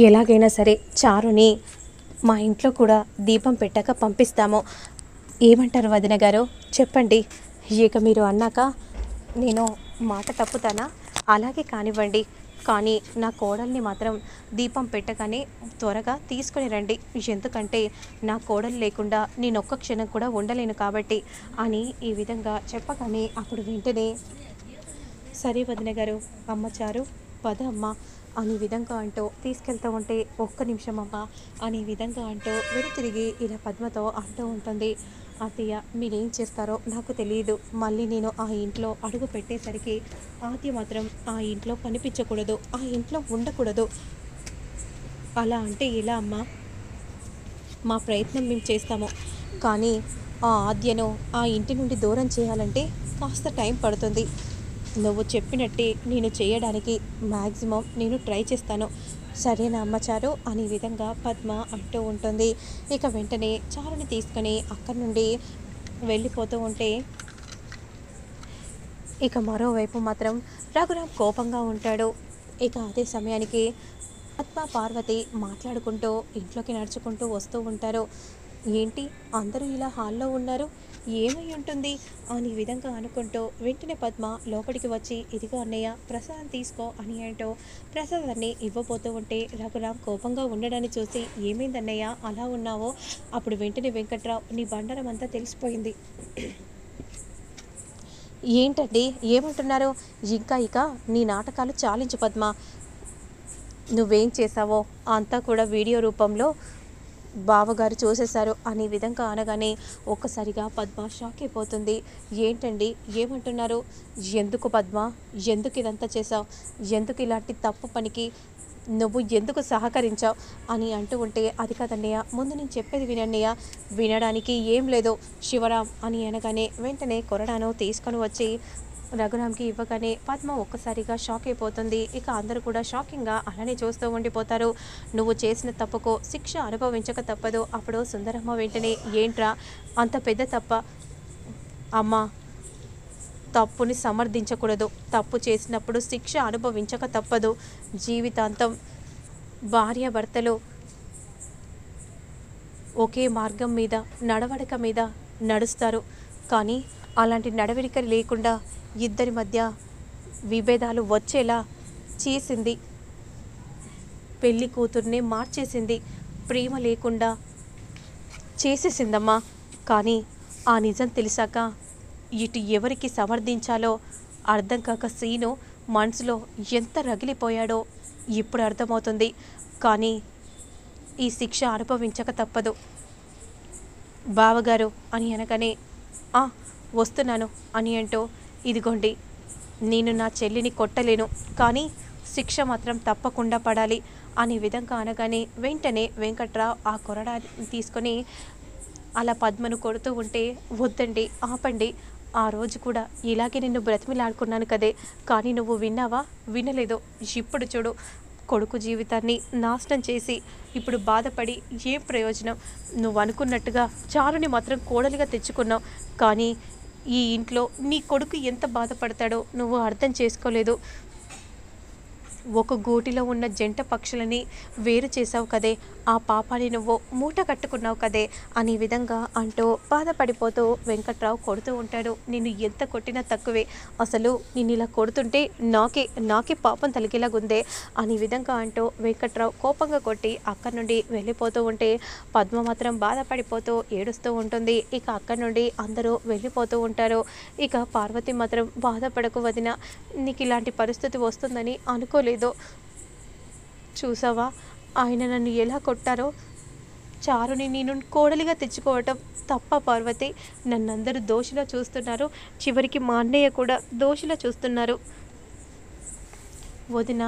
ఎలాగైనా సరే చారుని మా ఇంట్లో కూడా దీపం పెట్టాక పంపిస్తాము. ఏమంటారు వదిన గారు చెప్పండి. ఇక మీరు అన్నాక నేను మాట తప్పుతానా? అలాగే కానివ్వండి. కానీ నా కోడల్ని మాత్రం దీపం పెట్టగానే త్వరగా తీసుకొని రండి. ఎందుకంటే నా కోడలు లేకుండా నేను ఒక్క క్షణం కూడా ఉండలేను కాబట్టి అని ఈ విధంగా చెప్పగానే అప్పుడు వెంటనే సరే వదిన గారు, అమ్మ చారు పద అమ్మ అనే విధంగా అంటూ తీసుకెళ్తూ ఉంటే ఒక్క నిమిషం అమ్మ అనే విధంగా అంటూ తిరిగి ఇలా పద్మతో అంటూ ఉంటుంది. అత్తయ్య మీరేం చేస్తారో నాకు తెలియదు. మళ్ళీ నేను ఆ ఇంట్లో అడుగు పెట్టేసరికి ఆద్య మాత్రం ఆ ఇంట్లో కనిపించకూడదు, ఆ ఇంట్లో ఉండకూడదు. అలా అంటే ఎలా అమ్మా? మా ప్రయత్నం మేము చేస్తాము. కానీ ఆ ఆద్యను ఆ ఇంటి నుండి దూరం చేయాలంటే కాస్త టైం పడుతుంది. నువ్వు చెప్పినట్టే నేను చేయడానికి మ్యాక్సిమం నేను ట్రై చేస్తాను. సరేనా అమ్మ చారు అనే విధంగా పద్మ అంటూ ఉంటుంది. ఇక వెంటనే చారుని తీసుకొని అక్కడి నుండి వెళ్ళిపోతూ ఉంటే ఇక మరోవైపు మాత్రం రఘురామ్ కోపంగా ఉంటాడు. ఇక అదే సమయానికి పద్మ పార్వతి మాట్లాడుకుంటూ ఇంట్లోకి నడుచుకుంటూ వస్తూ ఉంటారు. ఏంటి అందరూ ఇలా హాల్లో ఉన్నారు, ఏమై ఉంటుంది అని విధంగా అనుకుంటూ వెంటనే పద్మ లోపలికి వచ్చి ఇదిగో అన్నయ్య ప్రసాదం తీసుకో అని అంటూ ప్రసాదాన్ని ఇవ్వబోతూ ఉంటే రఘురామ్ కోపంగా ఉండడాన్ని చూసి ఏమైందన్నయ్య అలా ఉన్నావో? అప్పుడు వెంటనే వెంకట్రావు నీ బండారం అంతా తెలిసిపోయింది. ఏంటండి ఏమంటున్నారు? ఇంకా ఇక నీ నాటకాలు చాలించు పద్మ. నువ్వేం చేశావో అంతా కూడా వీడియో రూపంలో బావగారు చూసేశారు అనే విధంగా అనగానే ఒక్కసారిగా పద్మ షాక్ అయిపోతుంది. ఏంటండి ఏమంటున్నారు? ఎందుకు పద్మ, ఎందుకు ఇదంతా చేసావు? ఎందుకు ఇలాంటి తప్పు పనికి నువ్వు ఎందుకు సహకరించావు అని అంటూ ఉంటే అది కదన్నయ్య, ముందు నేను చెప్పేది వినన్నయ్య. వినడానికి ఏం లేదు శివరాం అని అనగానే వెంటనే కొరడాను తీసుకొని వచ్చి రఘురామ్కి ఇవ్వగానే పద్మ ఒక్కసారిగా షాక్ అయిపోతుంది. ఇక అందరూ కూడా షాకింగ్గా అలానే చూస్తూ ఉండిపోతారు. నువ్వు చేసిన తప్పుకు శిక్ష అనుభవించక తప్పదు. అప్పుడు సుందరమ్మ వెంటనే ఏంట్రా అంత పెద్ద తప్ప? అమ్మ తప్పుని సమర్థించకూడదు, తప్పు చేసినప్పుడు శిక్ష అనుభవించక తప్పదు. జీవితాంతం భార్యాభర్తలు ఒకే మార్గం మీద నడవడిక మీద నడుస్తారు. కానీ అలాంటి నడవడిక లేకుండా ఇద్దరి మధ్య విభేదాలు వచ్చేలా చేసింది. పెళ్లి కూతుర్నే మార్చేసింది, ప్రేమ లేకుండా చేసేసిందమ్మా. కానీ ఆ నిజం తెలిసాక ఇటు ఎవరికి సమర్థించాలో అర్థం కాక సీను మనసులో ఎంత రగిలిపోయాడో ఇప్పుడు అర్థమవుతుంది. కానీ ఈ శిక్ష అనుభవించక తప్పదు బావగారు అని అనగానే వస్తున్నాను అని అంటూ ఇదిగోండి నేను నా చెల్లిని కొట్టలేను, కానీ శిక్ష మాత్రం తప్పకుండా పడాలి అనే విధంగా అనగానే వెంటనే వెంకట్రావు ఆ కొరడా తీసుకొని అలా పద్మను కొడుతూ ఉంటే వద్దండి ఆపండి, ఆ రోజు కూడా ఇలాగే నిన్ను బ్రతిమిలాడుకున్నాను కదే, కానీ నువ్వు విన్నావా? వినలేదు. ఇప్పుడు చూడు కొడుకు జీవితాన్ని నాశనం చేసి ఇప్పుడు బాధపడి ఏం ప్రయోజనం? నువ్వు అనుకున్నట్టుగా చారుని మాత్రం కోడలిగా తెచ్చుకున్నావు, కానీ ఈ ఇంట్లో నీ కొడుకు ఎంత బాధపడతాడో నువ్వు అర్థం చేసుకోలేదు. ఒక గూటిలో ఉన్న జంట పక్షులని వేరు చేసావు కదే, ఆ పాపాన్ని నువ్వు మూట కట్టుకున్నావు కదే అనే విధంగా అంటూ బాధపడిపోతూ వెంకట్రావు కొడుతూ ఉంటాడు. నిన్ను ఎంత కొట్టినా తక్కువే, అసలు నేను ఇలా కొడుతుంటే నాకే పాపం తలిగేలాగుందే అనే విధంగా అంటూ వెంకట్రావు కోపంగా కొట్టి అక్కడి నుండి వెళ్ళిపోతూ ఉంటే పద్మ మాత్రం బాధపడిపోతూ ఏడుస్తూ ఉంటుంది. ఇక అక్కడి నుండి అందరూ వెళ్ళిపోతూ ఉంటారు. ఇక పార్వతి మాత్రం బాధపడకు వదిన, నీకు ఇలాంటి పరిస్థితి వస్తుందని అనుకోలేదు. చూసావా ఆయన నన్ను ఎలా కొట్టారో? చారుని నేను కోడలిగా తెచ్చుకోవటం తప్ప పార్వతి? నన్నందరూ దోషిలా చూస్తున్నారు, చివరికి మా అన్నయ్య కూడా దోషిలా చూస్తున్నారు. వదిన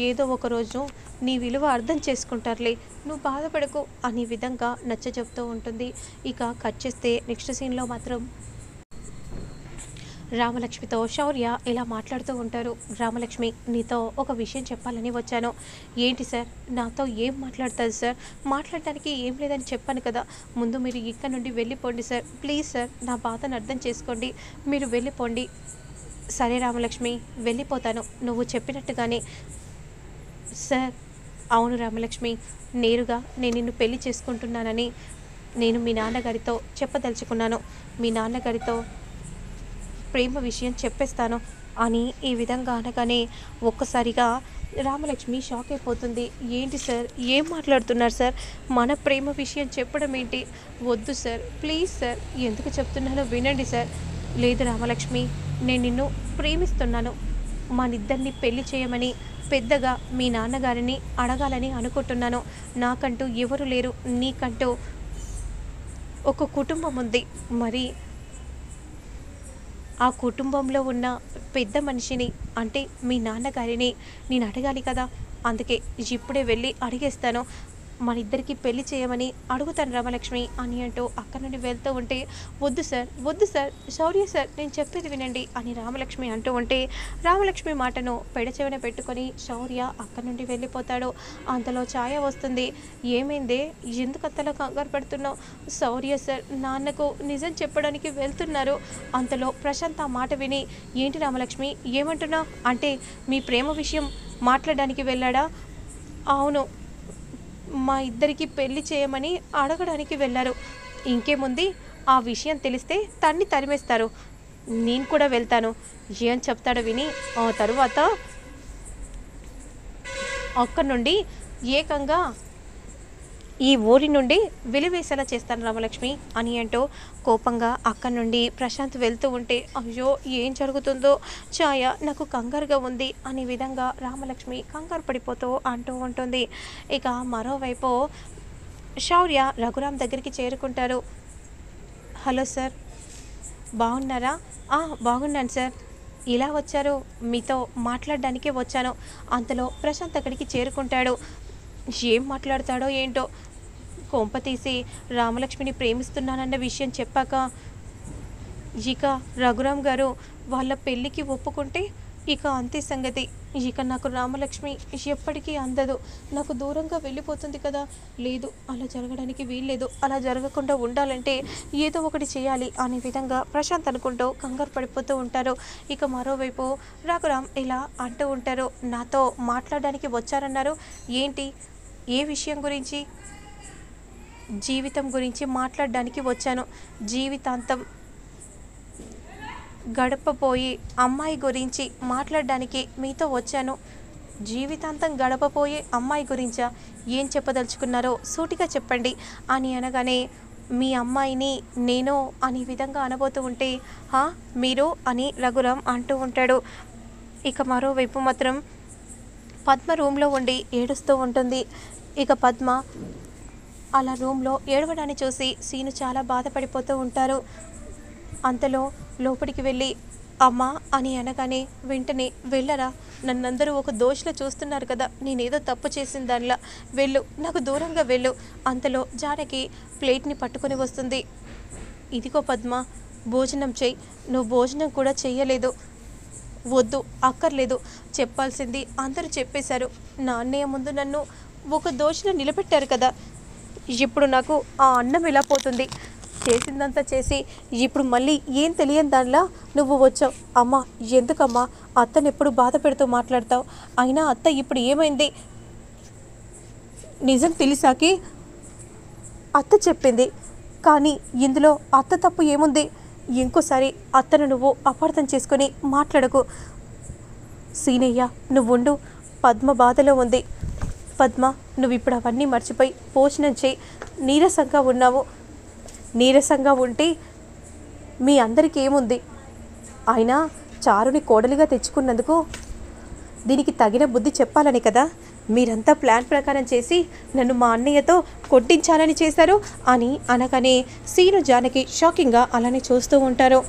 ఏదో ఒకరోజు నీ విలువ అర్థం చేసుకుంటారులే, నువ్వు బాధపడకు అనే విధంగా నచ్చ చెప్తూ ఉంటుంది. ఇక కట్ చేస్తే నెక్స్ట్ సీన్లో మాత్రం రామలక్ష్మితో శౌర్య ఇలా మాట్లాడుతూ ఉంటారు. రామలక్ష్మి నీతో ఒక విషయం చెప్పాలని వచ్చాను. ఏంటి సార్? నాతో ఏం మాట్లాడతారు సార్? మాట్లాడటానికి ఏం లేదని చెప్పాను కదా, ముందు మీరు ఇక్కడ నుండి వెళ్ళిపోండి సార్, ప్లీజ్ సార్ నా బాధను అర్థం చేసుకోండి, మీరు వెళ్ళిపోండి. సరే రామలక్ష్మి వెళ్ళిపోతాను, నువ్వు చెప్పినట్టుగానే. సార్ అవును రామలక్ష్మి, నేరుగా నేను నిన్ను పెళ్లి చేసుకుంటున్నానని నేను మీ నాన్నగారితో చెప్పదలుచుకున్నాను. మీ నాన్నగారితో ప్రేమ విషయం చెప్పేస్తాను అని ఈ విధంగా అనగానే ఒక్కసారిగా రామలక్ష్మి షాక్ అయిపోతుంది. ఏంటి సార్, ఏం మాట్లాడుతున్నారు సార్? మన ప్రేమ విషయం చెప్పడం ఏంటి? వద్దు సార్, ప్లీజ్ సార్, ఎందుకు చెప్తున్నానో వినండి సార్. లేదు రామలక్ష్మి, నేను నిన్ను ప్రేమిస్తున్నాను. మనిద్దరిని పెళ్లి చేయమని పెద్దగా మీ నాన్నగారిని అడగాలని అనుకుంటున్నాను. నాకంటూ ఎవరు లేరు, నీకంటూ ఒక కుటుంబం ఉంది. మరి ఆ కుటుంబంలో ఉన్న పెద్ద మనిషిని, అంటే మీ నాన్నగారిని నేను అడగాలి కదా. అందుకే ఇప్పుడే వెళ్ళి అడిగేస్తాను. మన ఇద్దరికి పెళ్లి చేయమని అడుగుతాను రామలక్ష్మి అని అంటూ అక్కడి నుండి వెళ్తూ ఉంటే, వద్దు సార్, వద్దు సార్, శౌర్య సార్, నేను చెప్పేది వినండి అని రామలక్ష్మి అంటూ ఉంటే, రామలక్ష్మి మాటను పెడచెవిన పెట్టుకొని శౌర్య అక్కడి నుండి వెళ్ళిపోతాడు. అంతలో ఛాయ వస్తుంది. ఏమైందే, ఎందుకు అంతలో కంగారు పడుతున్నావు? శౌర్య సార్ నాన్నకు నిజం చెప్పడానికి వెళ్తున్నారు. అంతలో ప్రశాంత్ ఆ మాట విని, ఏంటి రామలక్ష్మి, ఏమంటున్నావు? అంటే మీ ప్రేమ విషయం మాట్లాడడానికి వెళ్ళాడా? అవును, మా ఇద్దరికి పెళ్లి చేయమని అడగడానికి వెళ్ళారు. ఇంకేముంది, ఆ విషయం తెలిస్తే తన్ని తరిమేస్తారు. నేను కూడా వెళ్తాను. ఏం చెప్తాడో విని ఆ తరువాత అక్కడి నుండి ఏకంగా ఈ ఊరి నుండి వెలివేసేలా చేస్తాను రామలక్ష్మి అని అంటూ కోపంగా అక్కడి నుండి ప్రశాంత్ వెళ్తూ ఉంటే, అయ్యో ఏం జరుగుతుందో ఛాయ, నాకు కంగారుగా ఉంది అనే విధంగా రామలక్ష్మి కంగారు పడిపోతూ అంటూ ఉంటుంది. ఇక మరోవైపు శౌర్య రఘురామ్ దగ్గరికి చేరుకుంటారు. హలో సార్, బాగున్నారా? బాగున్నాను సార్. ఇలా వచ్చారు? మీతో మాట్లాడడానికే వచ్చాను. అంతలో ప్రశాంత్ అక్కడికి చేరుకుంటాడు. ఏం మాట్లాడతాడో ఏంటో, కొంప తీసి రామలక్ష్మిని ప్రేమిస్తున్నానన్న విషయం చెప్పాక ఇక రఘురామ్ గారు వాళ్ళ పెళ్ళికి ఒప్పుకుంటే ఇక అంతే సంగతి. ఇక నాకు రామలక్ష్మి ఎప్పటికీ అందదు, నాకు దూరంగా వెళ్ళిపోతుంది కదా. లేదు, అలా జరగడానికి వీల్లేదు. అలా జరగకుండా ఉండాలంటే ఏదో ఒకటి చేయాలి అనే విధంగా ప్రశాంత్ అనుకుంటూ కంగారు పడిపోతూ ఉంటారు. ఇక మరోవైపు రఘురామ్ ఇలా అంటూ ఉంటారు, నాతో మాట్లాడడానికి వచ్చారన్నారు, ఏంటి, ఏ విషయం గురించి? జీవితం గురించి మాట్లాడడానికి వచ్చాను. జీవితాంతం గడపపోయి అమ్మాయి గురించి మాట్లాడడానికి మీతో వచ్చాను. జీవితాంతం గడపపోయే అమ్మాయి గురించా? ఏం చెప్పదలుచుకున్నారో సూటిగా చెప్పండి అని అనగానే, మీ అమ్మాయిని నేను అనే విధంగా అనబోతూ ఉంటే, మీరు అని రఘురామ్ అంటూ ఉంటాడు. ఇక మరోవైపు మాత్రం పద్మ రూమ్లో ఉండి ఏడుస్తూ ఉంటుంది. ఇక పద్మ అలా రూమ్లో ఏడవడాన్ని చూసి సీను చాలా బాధపడిపోతూ ఉంటారు. అంతలో లోపలికి వెళ్ళి అమ్మ అని అనగానే వెంటనే, వెళ్ళరా, నన్నందరూ ఒక దోషిలో చూస్తున్నారు కదా, నేనేదో తప్పు చేసిన దానిలా, వెళ్ళు, నాకు దూరంగా వెళ్ళు. అంతలో జానకి ప్లేట్ని పట్టుకొని వస్తుంది. ఇదిగో పద్మ, భోజనం చెయ్యి. నువ్వు భోజనం కూడా చెయ్యలేదు. వద్దు, అక్కర్లేదు, చెప్పాల్సింది అందరూ చెప్పేశారు. నా అన్నయ్య ముందు నన్ను ఒక దోషిలో నిలబెట్టారు కదా, ఇప్పుడు నాకు ఆ అన్నం ఎలా పోతుంది? చేసిందంతా చేసి ఇప్పుడు మళ్ళీ ఏం తెలియని దానిలా నువ్వు వచ్చావు. అమ్మ, ఎందుకమ్మా అత్తను ఎప్పుడు బాధ పెడుతూ మాట్లాడతావు? అయినా అత్త ఇప్పుడు ఏమైంది? నిజం తెలిసాకి అత్త చెప్పింది, కానీ ఇందులో అత్త తప్పు ఏముంది? ఇంకోసారి అత్తను నువ్వు అపార్థం చేసుకొని మాట్లాడకు. సీనయ్య, నువ్వుండు, పద్మ బాధలో ఉంది. పద్మ, నువ్వు ఇప్పుడు అవన్నీ మర్చిపోయి భోజనం చేయి. నీరసంగా ఉన్నావు. నీరసంగా ఉంటే మీ అందరికీ ఏముంది? అయినా చారుని కోడలిగా తెచ్చుకున్నందుకు దీనికి తగిన బుద్ధి చెప్పాలని కదా మీరంతా ప్లాన్ ప్రకారం చేసి నన్ను మా అన్నయ్యతో కొట్టించాలని చేశారు అని అనగానే సీను జానకి షాకింగ్గా అలానే చూస్తూ ఉంటారు.